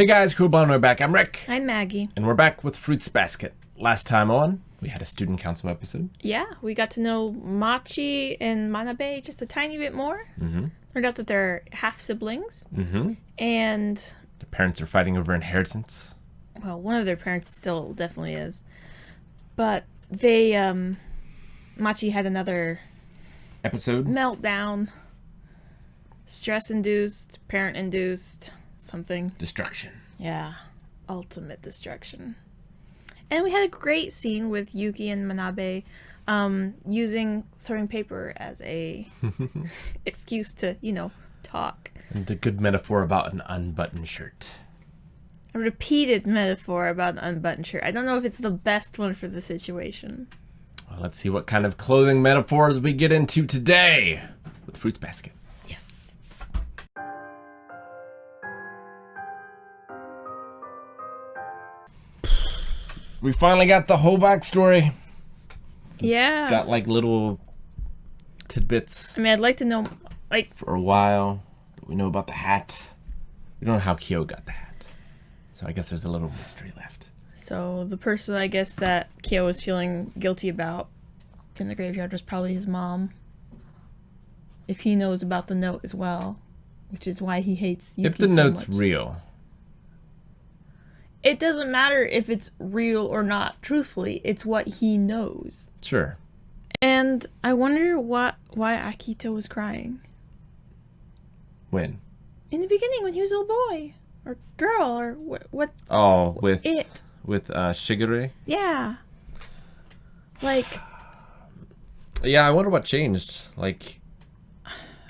Hey guys, cool bond, we're back. I'm Rick. I'm Maggie. And we're back with Fruits Basket. Last time on, we had a student council episode. Yeah, we got to know Machi and Manabe just a tiny bit more. Mm-hmm. Turned out that they're half siblings. Mm-hmm. And The parents are fighting over inheritance. well, one of their parents still definitely is. But they, Machi had another Episode? meltdown. Stress-induced, parent-induced, something. Destruction. Yeah, ultimate destruction. And we had a great scene with Yuki and Manabe using throwing paper as a excuse to, talk. And a good metaphor about an unbuttoned shirt. A repeated metaphor about an unbuttoned shirt. I don't know if it's the best one for the situation. Well, let's see what kind of clothing metaphors we get into today with Fruits Basket. Yes. We finally got the whole backstory. Yeah. Got like little tidbits I mean, I'd like to know, for a while. We know about the hat. We don't know how Kyo got the hat. So I guess there's a little mystery left. so the person I guess that Kyo was feeling guilty about in the graveyard was probably his mom. If he knows about the note as well, which is why he hates Yuki If the so note's much. real, It doesn't matter if it's real or not, truthfully. It's what he knows. sure. And I wonder why Akito was crying. When? In the beginning, when he was a little boy. Or girl, or what Oh, with it. Shigure? Yeah. Like, Yeah, I wonder what changed. Like,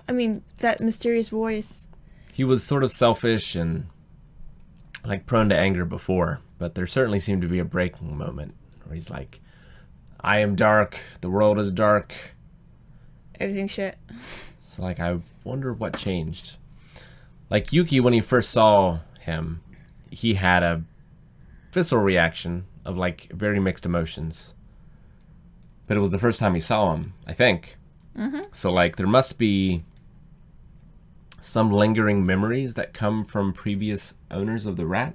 I mean, that mysterious voice. he was sort of selfish and like prone to anger before, but there certainly seemed to be a breaking moment where he's like, I am dark, the world is dark. Everything's shit. So like, I wonder what changed. Like Yuki, when he first saw him, he had a visceral reaction of like very mixed emotions. But it was the first time he saw him, I think. Mm-hmm. So like, there must be some lingering memories that come from previous owners of the rat.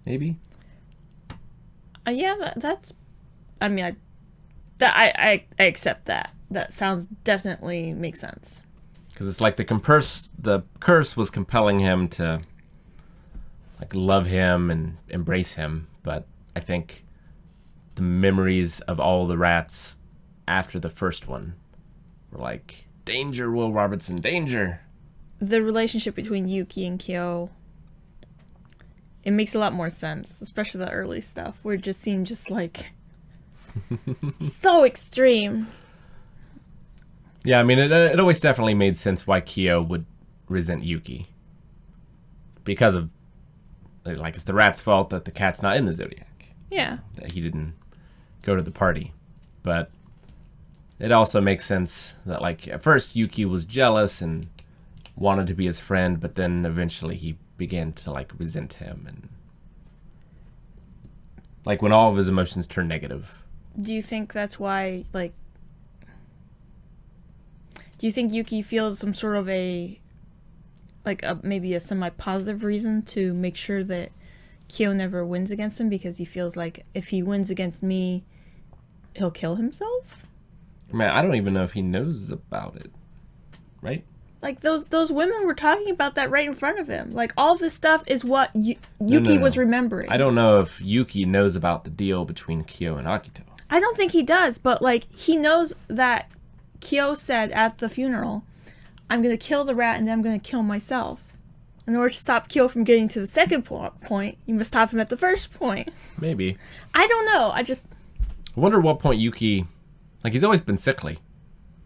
Maybe. Yeah, that's. I mean, I accept that. That sounds definitely makes sense. Because it's like the curse was compelling him to like love him and embrace him, but I think the memories of all the rats after the first one were like, danger, Will Robertson, danger. The relationship between Yuki and Kyo, it makes a lot more sense, especially the early stuff where it just seemed just like so extreme. Yeah, I mean, it always definitely made sense why Kyo would resent Yuki. Because of, like, it's the rat's fault that the cat's not in the zodiac. Yeah. That he didn't go to the party. But it also makes sense that, like, at first Yuki was jealous and wanted to be his friend, but then eventually he began to, like, resent him. And, like, when all of his emotions turn negative. Do you think that's why, like, do you think Yuki feels some sort of maybe a semi-positive reason to make sure that Kyo never wins against him because he feels like if he wins against me, he'll kill himself? Man, I don't even know if he knows about it. Right? Like, those women were talking about that right in front of him. Like, all this stuff is what Yuki No. was remembering. I don't know if Yuki knows about the deal between Kyo and Akito. I don't think he does, but, like, he knows that Kyo said at the funeral, I'm going to kill the rat and then I'm going to kill myself. In order to stop Kyo from getting to the second point, you must stop him at the first point. Maybe. I don't know. I wonder at what point Yuki, like, he's always been sickly.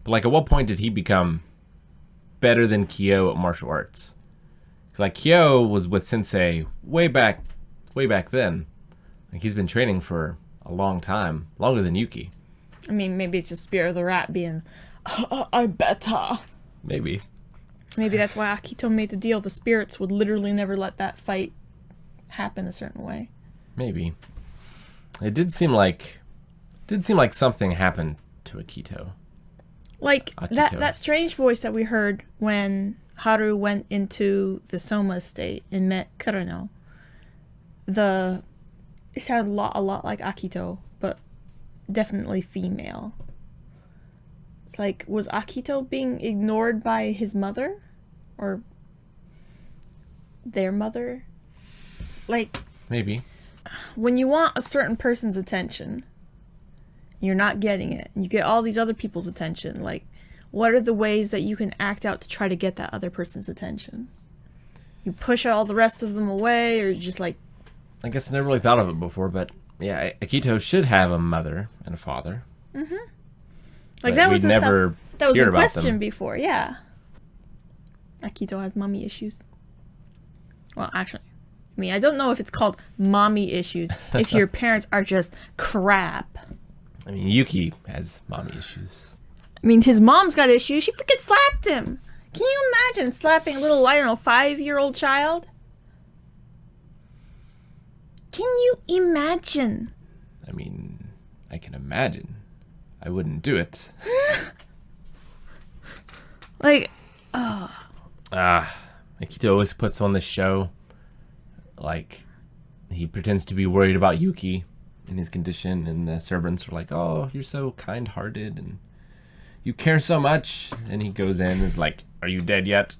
But, like, at what point did he become better than Kyo at martial arts? Because, like, Kyo was with Sensei way back then. Like, he's been training for a long time, longer than Yuki. I mean, maybe it's just Spirit of the Rat being, I better. Maybe. Maybe that's why Akito made the deal. The spirits would literally never let that fight happen a certain way. Maybe. It did seem like something happened to Akito. Like, Akito. that strange voice that we heard when Haru went into the Soma estate and met Kurano, it sounded a lot like Akito, but definitely female. It's like, was Akito being ignored by his mother? Or their mother? Like, Maybe. when you want a certain person's attention, you're not getting it, and you get all these other people's attention, like, what are the ways that you can act out to try to get that other person's attention? You push all the rest of them away, or you just like... I guess I never really thought of it before, but yeah, Akito should have a mother and a father. Mm-hmm. Like, that was never that was hear a about question them. before, yeah. Akito has mommy issues. Well, actually, I mean, I don't know if it's called mommy issues if your parents are just crap. I mean, Yuki has mommy issues. I mean, his mom's got issues. She freaking slapped him. Can you imagine slapping a little, I don't know, 5-year-old child? Can you imagine? I mean, I can imagine. I wouldn't do it. Like, Akito always puts on this show, like, he pretends to be worried about Yuki in his condition, and the servants are like, oh, you're so kind-hearted, and you care so much, and he goes in and is like, are you dead yet?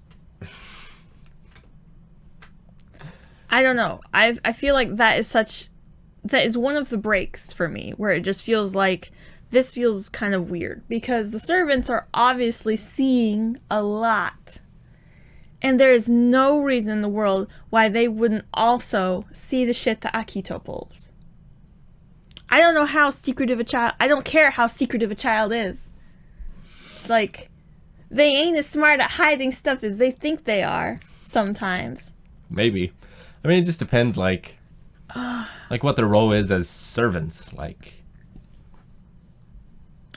I don't know. I feel like that is one of the breaks for me, where it just feels like this feels kind of weird, because the servants are obviously seeing a lot. And there is no reason in the world why they wouldn't also see the shit that Akito pulls. I don't know how secretive a child... I don't care how secretive a child is. It's like, they ain't as smart at hiding stuff as they think they are, sometimes. Maybe. I mean, it just depends, like what their role is as servants, like...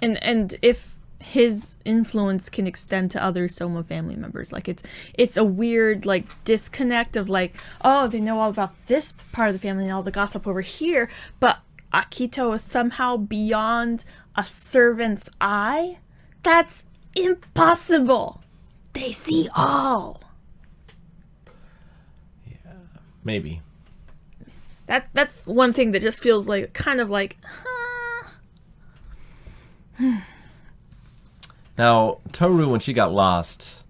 And if his influence can extend to other Soma family members, like it's a weird like disconnect of like, oh, they know all about this part of the family and all the gossip over here, but Akito is somehow beyond a servant's eye. That's impossible. They see all. Yeah, maybe. That's one thing that just feels like kind of like, Now, Toru, when she got lost,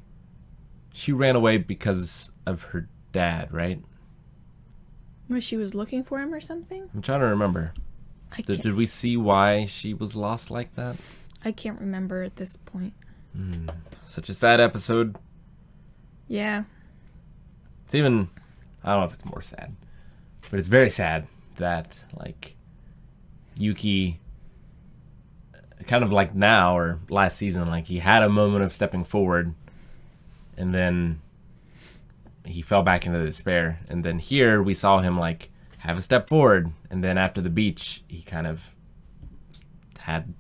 she ran away because of her dad, right? Where she was looking for him or something? I'm trying to remember. Did we see why she was lost like that? I can't remember at this point. Such a sad episode. Yeah. It's even, I don't know if it's more sad, but it's very sad that, like, Yuki, kind of like now or last season, like, he had a moment of stepping forward and then he fell back into despair. And then here we saw him, like, have a step forward, and then after the beach, he kind of had,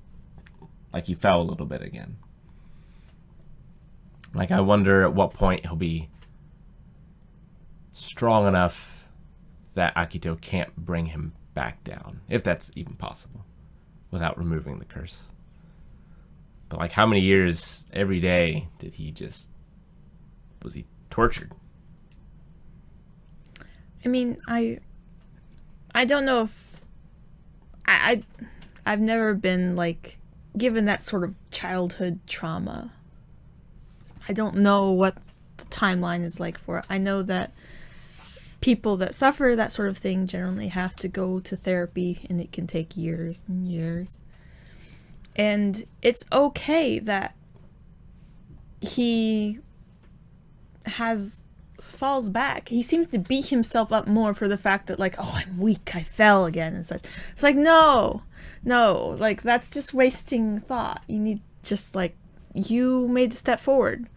like, he fell a little bit again. Like, I wonder at what point he'll be strong enough that Akito can't bring him back down, if that's even possible, without removing the curse. But, like, how many years every day did he just, was he tortured? I mean, I don't know if I've never been like given that sort of childhood trauma. I don't know what the timeline is like for it. I know that people that suffer that sort of thing generally have to go to therapy, and it can take years and years. And it's okay that he falls back. He seems to beat himself up more for the fact that, like, oh, I'm weak, I fell again and such. It's like, no, like, that's just wasting thought. You need just, like, you made the step forward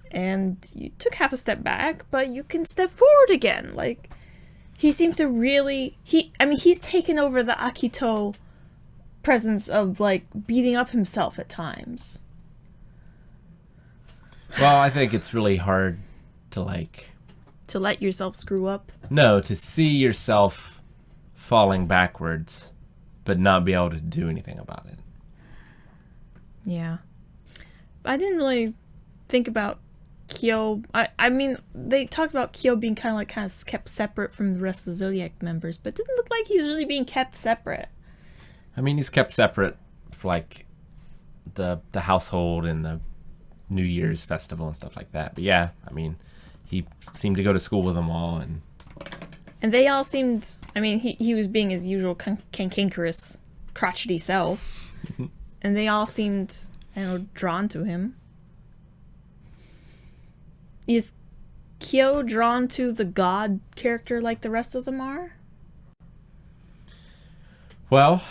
and you took half a step back, but you can step forward again. Like, he seems to really, he's taken over the Akito presence of, like, beating up himself at times. Well, I think it's really hard to, like... To let yourself screw up? No, to see yourself falling backwards, but not be able to do anything about it. Yeah. I didn't really think about Kyo, I mean, they talked about Kyo being kind of kept separate from the rest of the Zodiac members, but it didn't look like he was really being kept separate. I mean, he's kept separate for like the household and the New Year's festival and stuff like that. But yeah, I mean, he seemed to go to school with them all, and they all seemed. I mean, he was being his usual cantankerous, crotchety self, and they all seemed, drawn to him. Is Kyo drawn to the god character like the rest of them are? Well,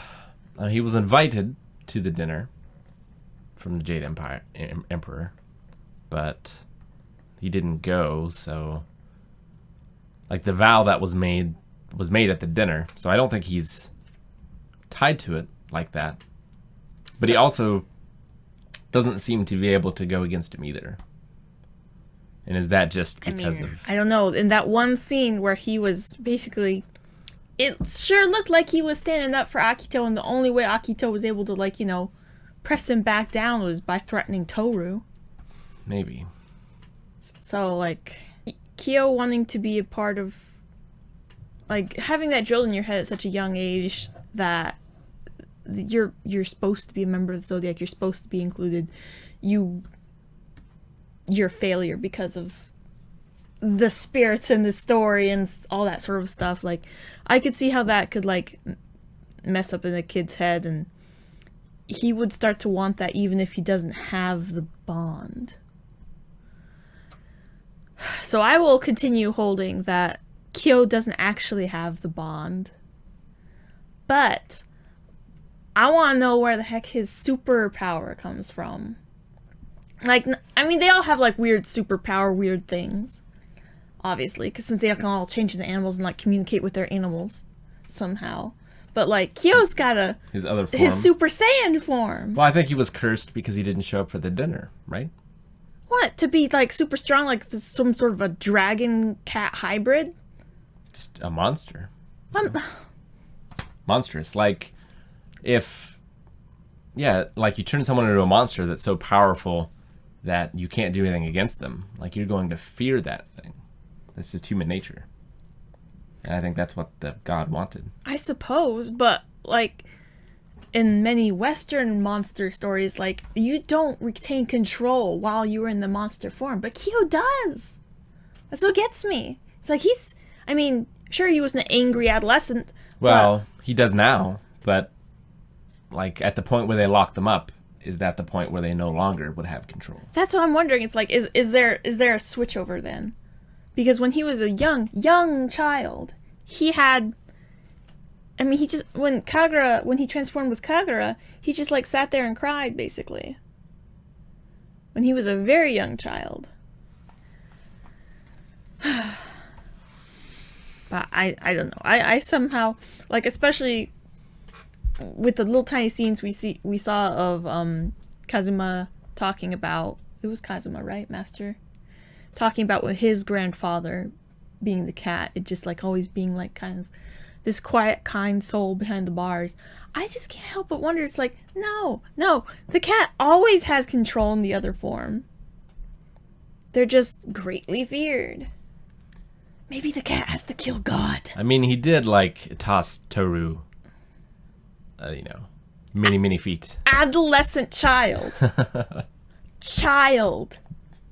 he was invited to the dinner from the Jade Emperor, but he didn't go. So, like, the vow that was made at the dinner. So I don't think he's tied to it like that. But he also doesn't seem to be able to go against him either. And is that just because of... I don't know. In that one scene where he was basically... It sure looked like he was standing up for Akito, and the only way Akito was able to, press him back down was by threatening Toru. Maybe. So, Kyo wanting to be a part of... having that drilled in your head at such a young age that you're supposed to be a member of the Zodiac, you're supposed to be included, you're a failure because of the spirits in the story and all that sort of stuff. I could see how that could mess up in a kid's head, and he would start to want that even if he doesn't have the bond. So I will continue holding that Kyo doesn't actually have the bond, but I want to know where the heck his superpower comes from. They all have, weird superpower, weird things. Obviously, because since they can all change into animals and, communicate with their animals somehow. But, Kyo's got his other form. His Super Saiyan form. Well, I think he was cursed because he didn't show up for the dinner, right? What? To be, super strong, some sort of a dragon cat hybrid? Just a monster. Monstrous. If... Yeah, you turn someone into a monster that's so powerful that you can't do anything against them. You're going to fear that thing. That's just human nature. And I think that's what the god wanted. I suppose, but, in many Western monster stories, you don't retain control while you're in the monster form. But Kyo does! That's what gets me. It's sure, he was an angry adolescent. Well, he does now, but, at the point where they lock them up, is that the point where they no longer would have control? That's what I'm wondering. It's is there a switch over then? Because when he was a young child, he had... he just... When he transformed with Kagura, he just, sat there and cried, basically. When he was a very young child. But I don't know. I somehow... especially... with the little tiny scenes we saw of Kazuma talking about, it was Kazuma, right, Master? Talking about with his grandfather being the cat, it just always being kind of this quiet, kind soul behind the bars. I just can't help but wonder, it's no, the cat always has control in the other form. They're just greatly feared. Maybe the cat has to kill God. He did toss Toru many feet. Adolescent child. Child.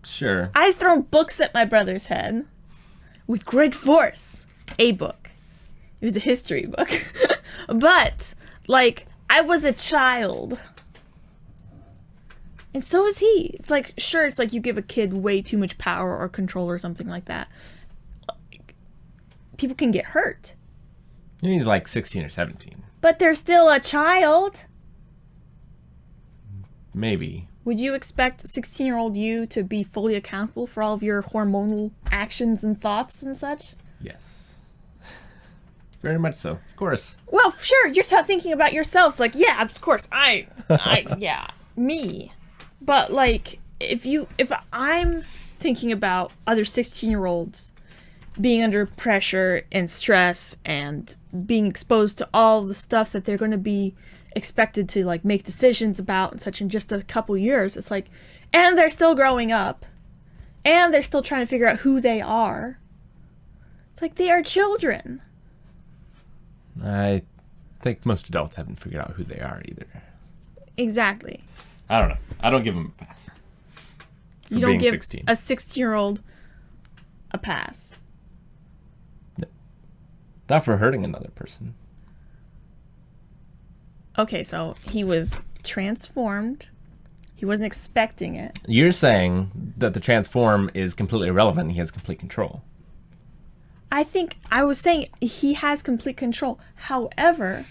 Sure. I've thrown books at my brother's head with great force. A book. It was a history book. But, I was a child. And so was he. It's sure, it's you give a kid way too much power or control or something like that. People can get hurt. He's 16 or 17. But they're still a child. Maybe. Would you expect 16-year-old you to be fully accountable for all of your hormonal actions and thoughts and such? Yes. Very much so. Of course. Well, sure, you're thinking about yourselves. Yeah, of course, yeah, me. But, if I'm thinking about other 16-year-olds being under pressure and stress and being exposed to all the stuff that they're going to be expected to make decisions about and such in just a couple years, it's and they're still growing up, And they're still trying to figure out who they are. It's like they are children. I think most adults haven't figured out who they are either. Exactly. I don't know. I don't give them a pass. You don't give 16. a 16-year-old a pass. No. Not for hurting another person. Okay, so he was transformed. He wasn't expecting it. You're saying that the transform is completely irrelevant and he has complete control. I was saying he has complete control. However,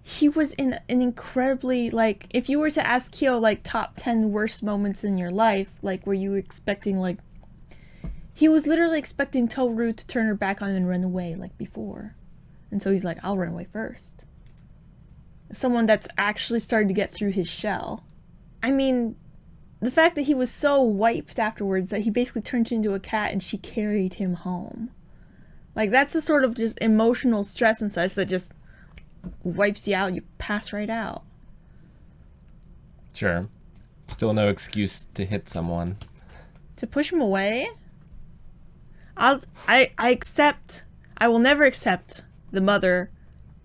he was in an incredibly, like, if you were to ask Kyo, like, top 10 worst moments in your life, like, were you expecting, like, he was literally expecting Toru to turn her back on and run away, like, before. And so he's like, I'll run away first. Someone that's actually started to get through his shell. I mean, the fact that he was so wiped afterwards that he basically turned into a cat and she carried him home. Like, that's the sort of just emotional stress and such that just wipes you out. You pass right out. Sure. Still no excuse to hit someone. To push him away? I accept. I will never accept the mother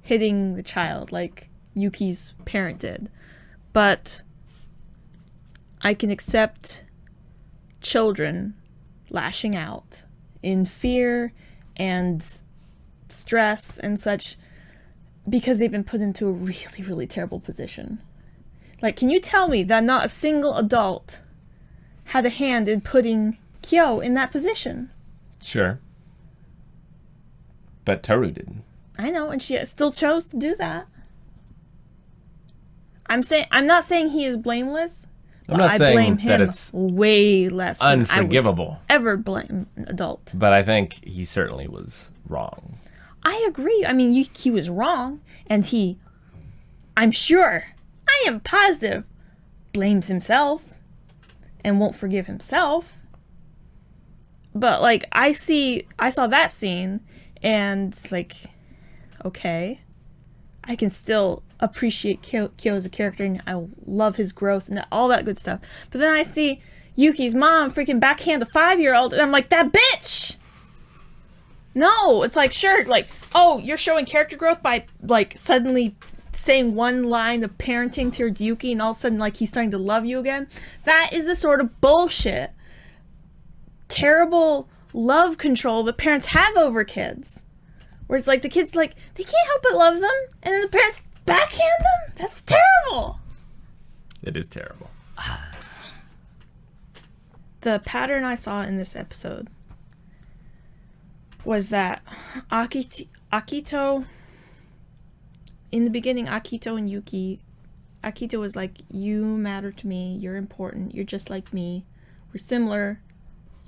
hitting the child like Yuki's parent did. But I can accept children lashing out in fear and stress and such because they've been put into a really, really terrible position. Like, can you tell me that not a single adult had a hand in putting Kyo in that position? Sure. But Toru didn't. I know, and she still chose to do that. I'm not saying he is blameless. I'm not I saying blame that him it's way less than unforgivable. I would ever blame an adult. But I think he certainly was wrong. I agree. I mean, he was wrong, and I'm sure, I am positive, blames himself and won't forgive himself. But, like, I saw that scene, and, like, okay, I can still appreciate Kyo as a character, and I love his growth and all that good stuff. But then I see Yuki's mom freaking backhand a 5-year-old, and I'm like, that bitch! No, it's like, sure, like, oh, you're showing character growth by, like, suddenly saying one line of parenting towards Yuki, and all of a sudden, like, he's starting to love you again. That is the sort of bullshit, terrible love control that parents have over kids. Where it's like, the kids, like, they can't help but love them, and then the parents backhand them? That's terrible. It is terrible. The pattern I saw in this episode was that Akito, in the beginning, Akito and Yuki, Akito was like, you matter to me, you're important, you're just like me, we're similar,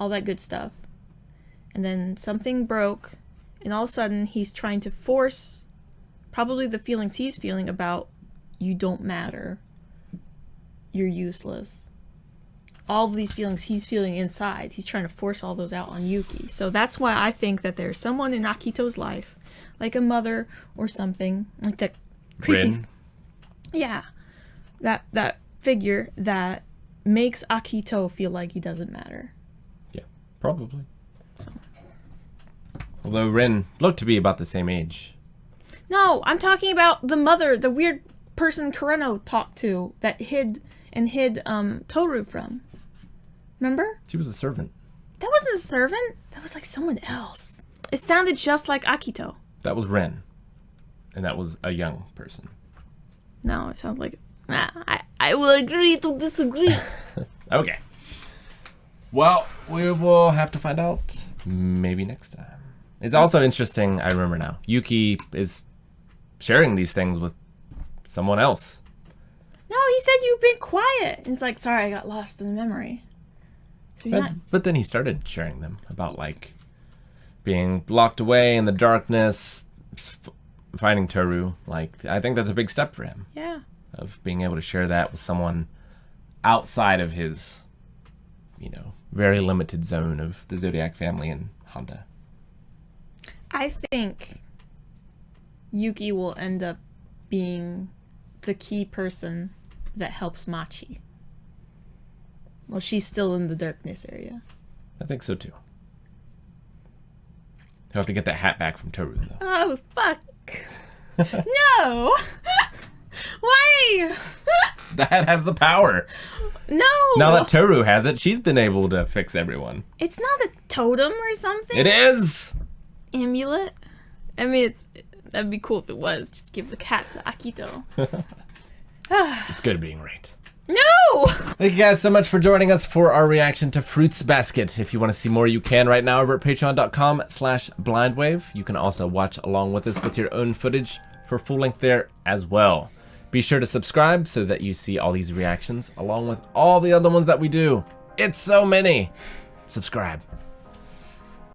all that good stuff. And then something broke, and all of a sudden he's trying to force probably the feelings he's feeling about you don't matter, you're useless. All of these feelings he's feeling inside, he's trying to force all those out on Yuki. So that's why I think that there's someone in Akito's life, like a mother or something, like that creepy, Rin. yeah, that figure that makes Akito feel like he doesn't matter. Yeah, probably. So. Although Rin looked to be about the same age. No, I'm talking about the mother, the weird person Kureno talked to that hid Toru from. Remember? She was a servant. That wasn't a servant. That was like someone else. It sounded just like Akito. That was Rin. And that was a young person. No, it sounded like... I will agree to disagree. Okay. Well, we will have to find out maybe next time. It's also interesting, I remember now, Yuki is sharing these things with someone else. No, he said you've been quiet. And it's like, sorry, I got lost in the memory. So But then he started sharing them about, like, being locked away in the darkness, finding Toru. Like, I think that's a big step for him. Yeah. Of being able to share that with someone outside of his, very limited zone of the Zodiac family and Honda. I think Yuki will end up being the key person that helps Machi. Well, she's still in the darkness area. I think so too. He'll have to get that hat back from Toru, though. Oh, fuck. No! Why? The hat has the power. No! Now that Toru has it, she's been able to fix everyone. It's not a totem or something? It is! Amulet? I mean, that'd be cool if it was. Just give the cat to Akito. It's good being right. No! Thank you guys so much for joining us for our reaction to Fruits Basket. If you want to see more, you can right now over at patreon.com/blindwave. You can also watch along with us with your own footage for full length there as well. Be sure to subscribe so that you see all these reactions along with all the other ones that we do. It's so many. Subscribe.